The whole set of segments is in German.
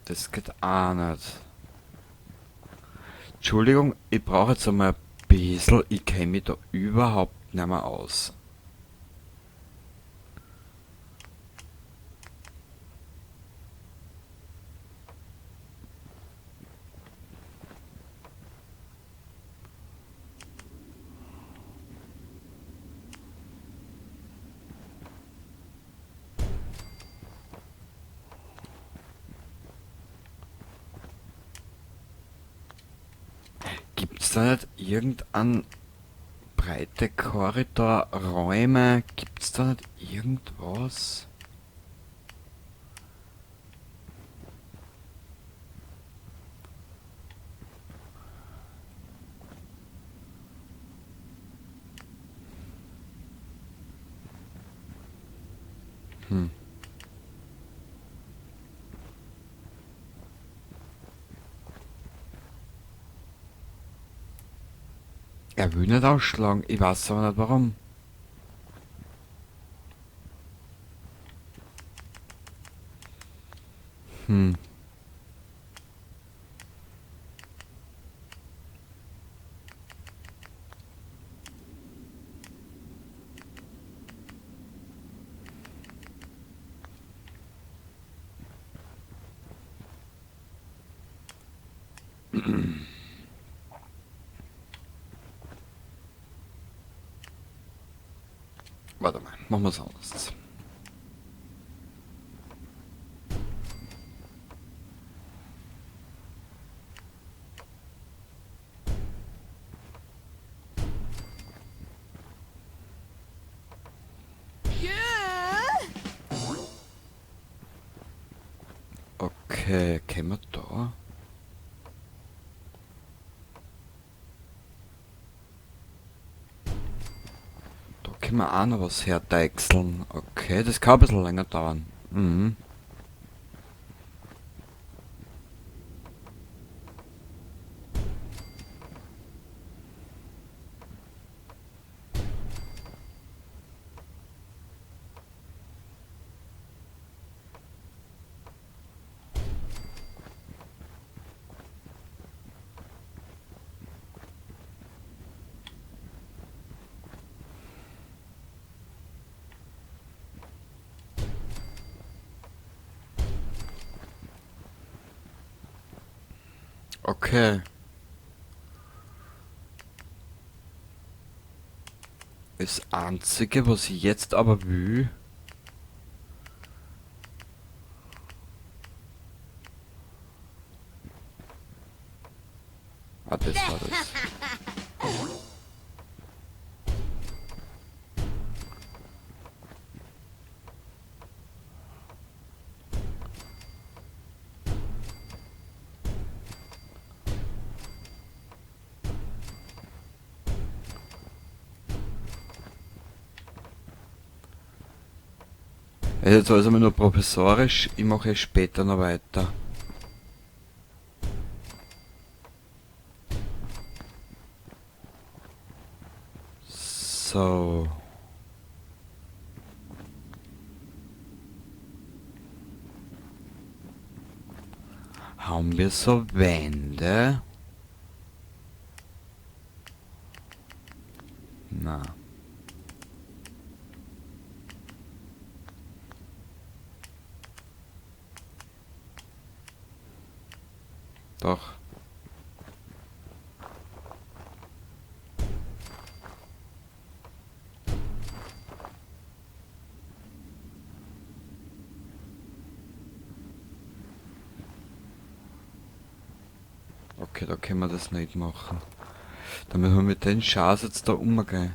Das geht auch nicht. Entschuldigung, ich brauche jetzt einmal ein bisschen. Ich kenne mich da überhaupt nicht mehr aus. Gibt's da nicht irgendeinen breite Korridor, Räume? Gibt's da nicht irgendwas? Hm. Er will nicht ausschlagen. Ich weiß aber nicht warum. Hm. Warte mal, machen wir's anders. Okay, können wir da? Da können wir auch noch was herdeichseln. Okay, das kann ein bisschen länger dauern. Mhm. Okay. Das Einzige, was ich jetzt aber will. Ah, das war das. Es ist jetzt alles einmal nur professorisch. Ich mache später noch weiter. So. Haben wir so Wände? Na. Doch. Okay, da können wir das nicht machen. Dann müssen wir mit den Schas jetzt da umgehen.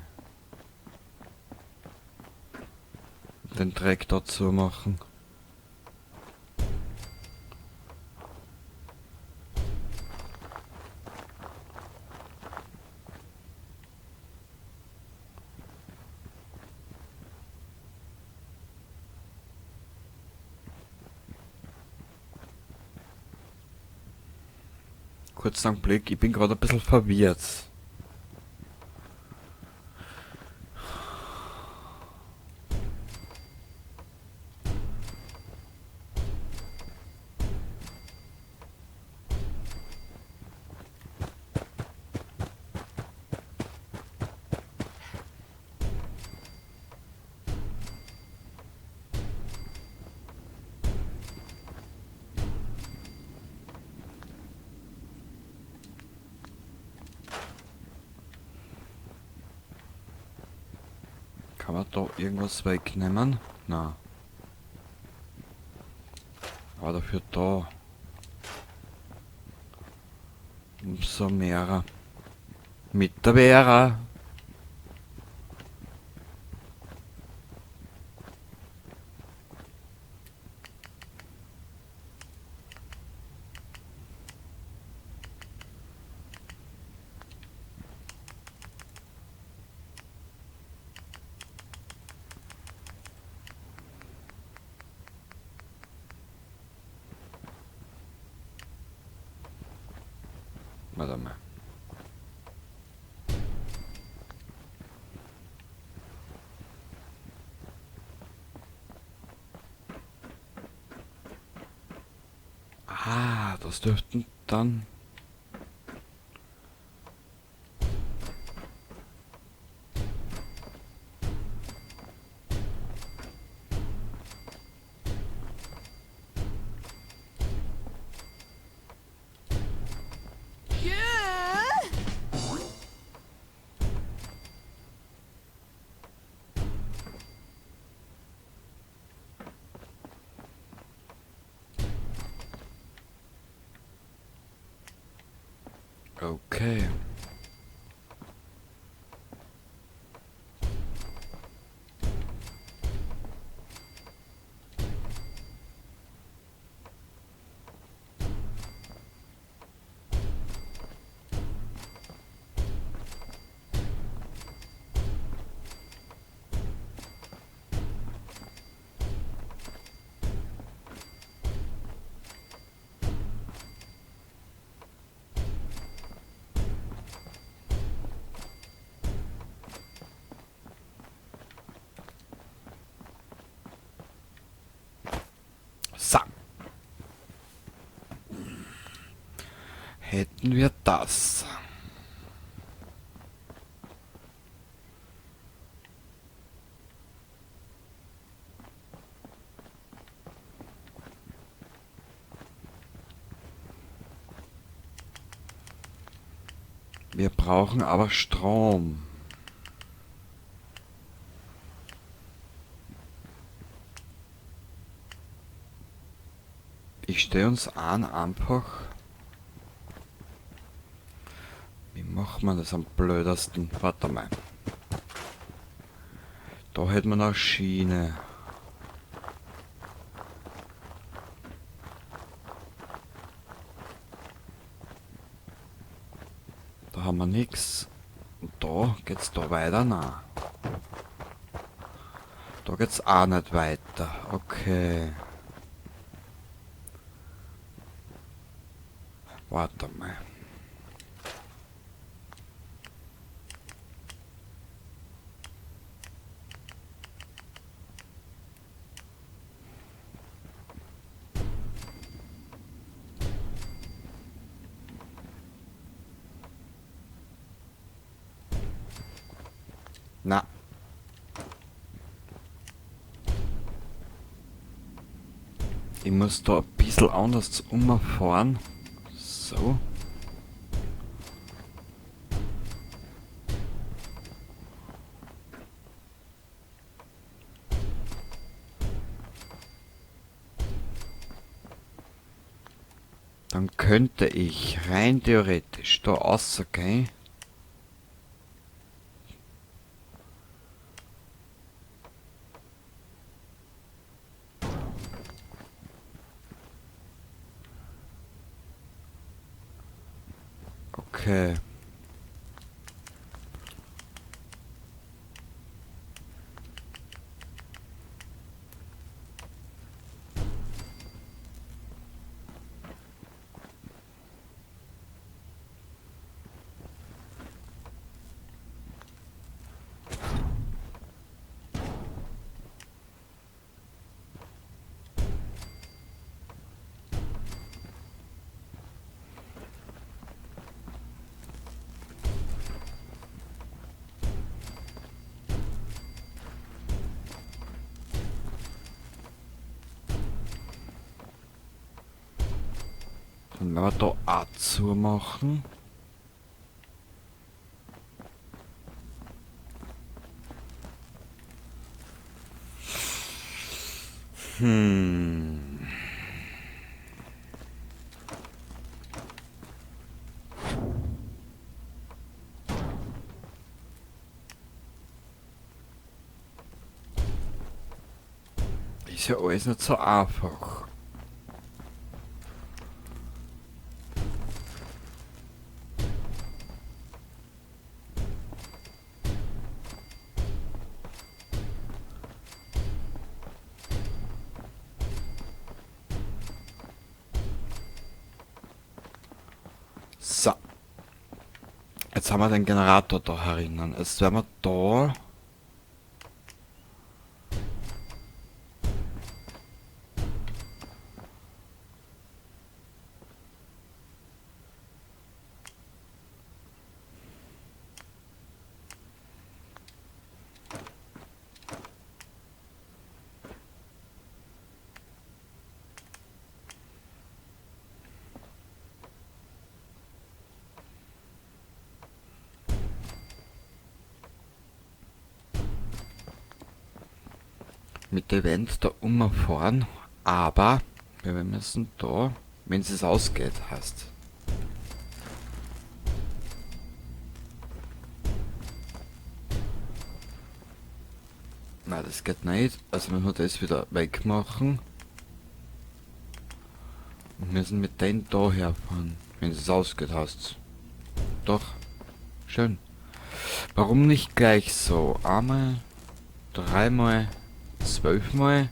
Den Dreck dazu machen. Kurzen Blick, ich bin gerade ein bisschen verwirrt. Kann man da irgendwas wegnehmen? Na. Aber dafür da. Umso mehr. Mit der Vera. Warte mal. Ah, das dürften dann... Okay. So. Hätten wir das. Wir brauchen aber Strom. Ich stehe uns an einfach. Wie macht man das am blödesten? Warte mal. Da hätten wir noch Schiene. Da haben wir nichts. Und da geht's da weiter? Nein. Da geht's auch nicht weiter. Okay. Warte mal. Na. Ich muss da ein bisschen anders umfahren. So. Dann könnte ich rein theoretisch da rausgehen. Okay. Dann werden wir da auch zumachen. Hm. Ist ja alles nicht so einfach. So. Jetzt haben wir den Generator da herinnen. Jetzt werden wir da. Mit dem Event da umfahren, aber wir müssen da, wenn es ausgeht, heißt. Nein, das geht nicht. Also müssen wir das wieder wegmachen. Und müssen mit denen da herfahren. Wenn es ausgeht, heißt. Doch. Schön. Warum nicht gleich so? Einmal, dreimal, 12-mal.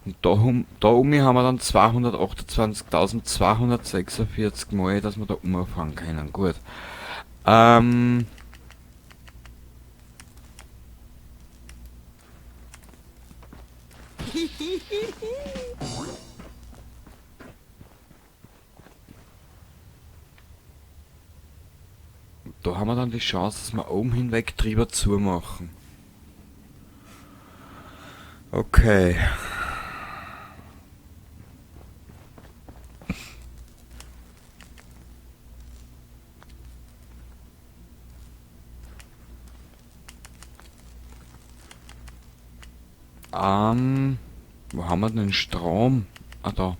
Und da um haben wir dann 228.246 Mal, dass wir da umfahren können. Gut. Da haben wir dann die Chance, dass wir oben hinweg drüber zumachen. Okay. Wo haben wir denn den Strom? Ah, da.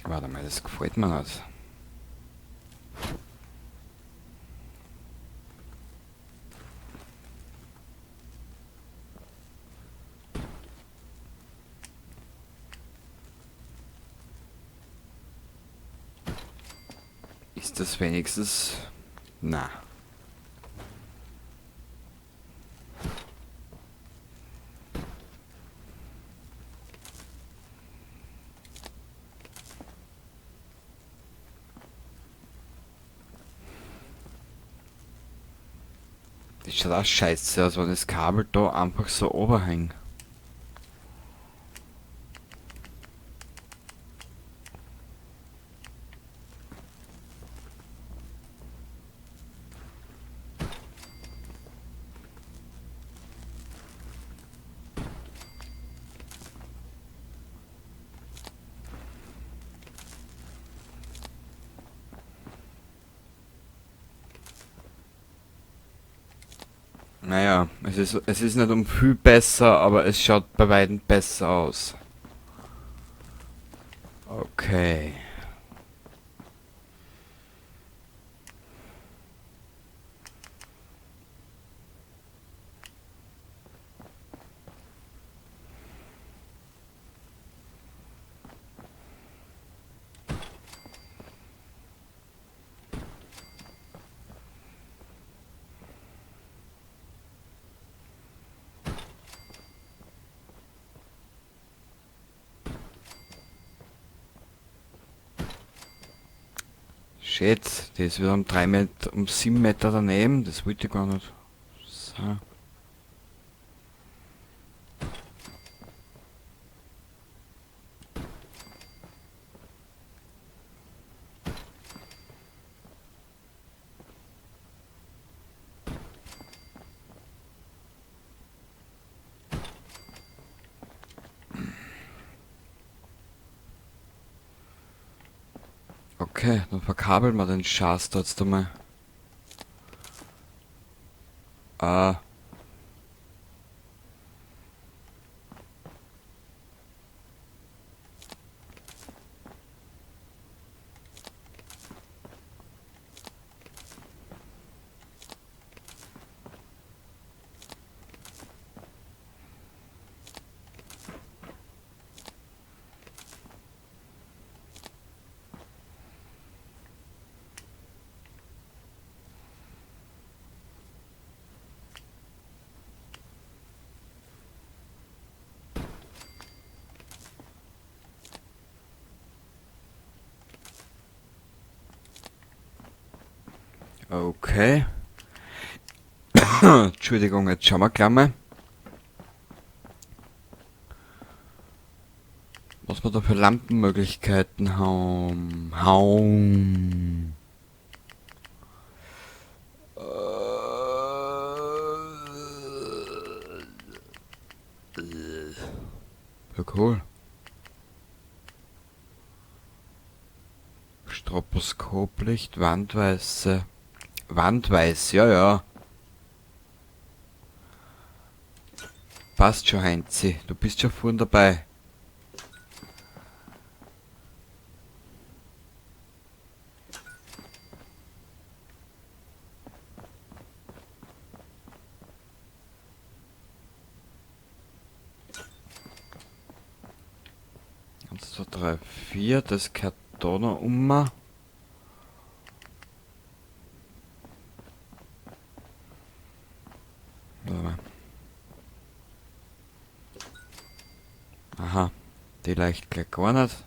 Warte mal, das gefällt mir nicht. Ist das wenigstens... Na. Das schaut auch scheiße aus, wenn das Kabel da einfach so oberhängt. Naja, es ist nicht um viel besser, aber es schaut bei weitem besser aus. Okay. Shit, die ist wieder um 3 Meter, um 7 Meter daneben. Das wollte ich gar nicht. So. Okay, dann verkabeln wir den Schatz da jetzt einmal. Ah, okay. Entschuldigung, jetzt schauen wir gleich mal, was wir da für Lampenmöglichkeiten haben. Ja, cool. Stroboskoplicht, Wandweiße. Wandweiß, ja, ja. Passt schon, Heinzi. Du bist schon vorn dabei. Eins, zwei, drei, vier. Das gehört da noch um. Warte mal. Aha. Die leicht gleich gar nicht.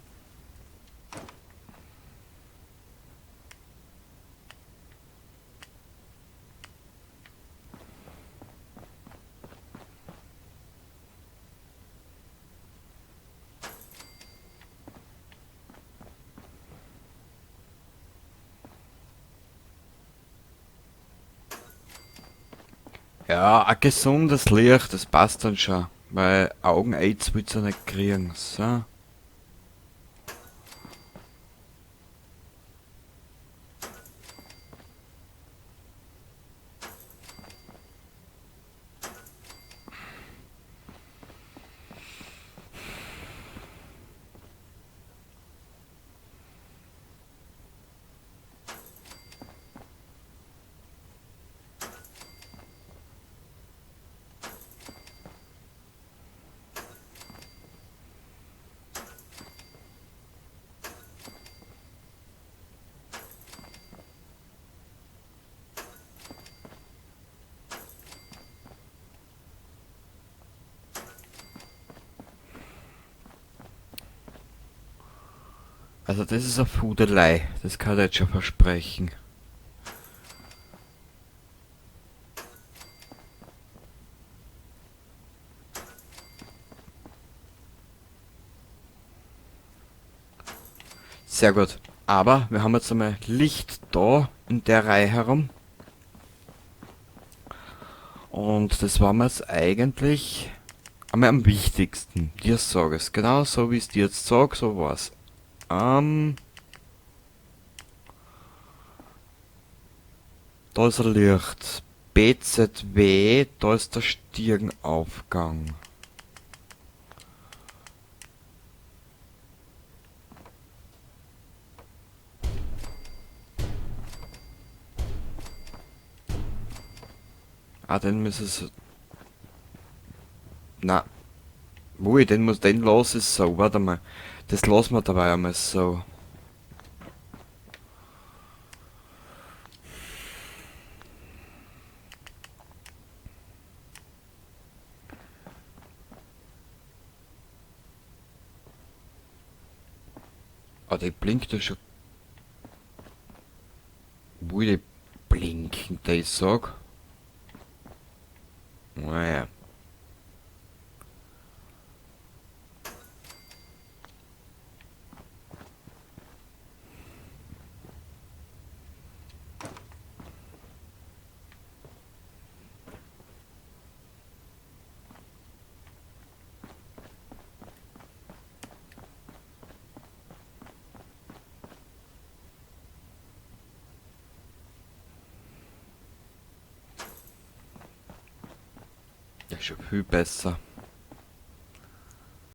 Ja, ein gesundes Licht, das passt dann schon. Weil Augen-Aids willst du nicht kriegen. So. Also das ist eine Fudelei. Das kann ich jetzt schon versprechen. Sehr gut. Aber wir haben jetzt einmal Licht da in der Reihe herum. Und das war mir jetzt eigentlich einmal am wichtigsten. Dir sag es. Genau so wie ich es dir jetzt sag, so war's. Da ist ein Licht. BZW, da ist der Stirnaufgang. Ah, den muss es. Na, den los ist so. Warte mal. Das lassen wir dabei einmal so. Ah, die blinkt ja schon. ich sag. Naja. Ja, schon viel besser.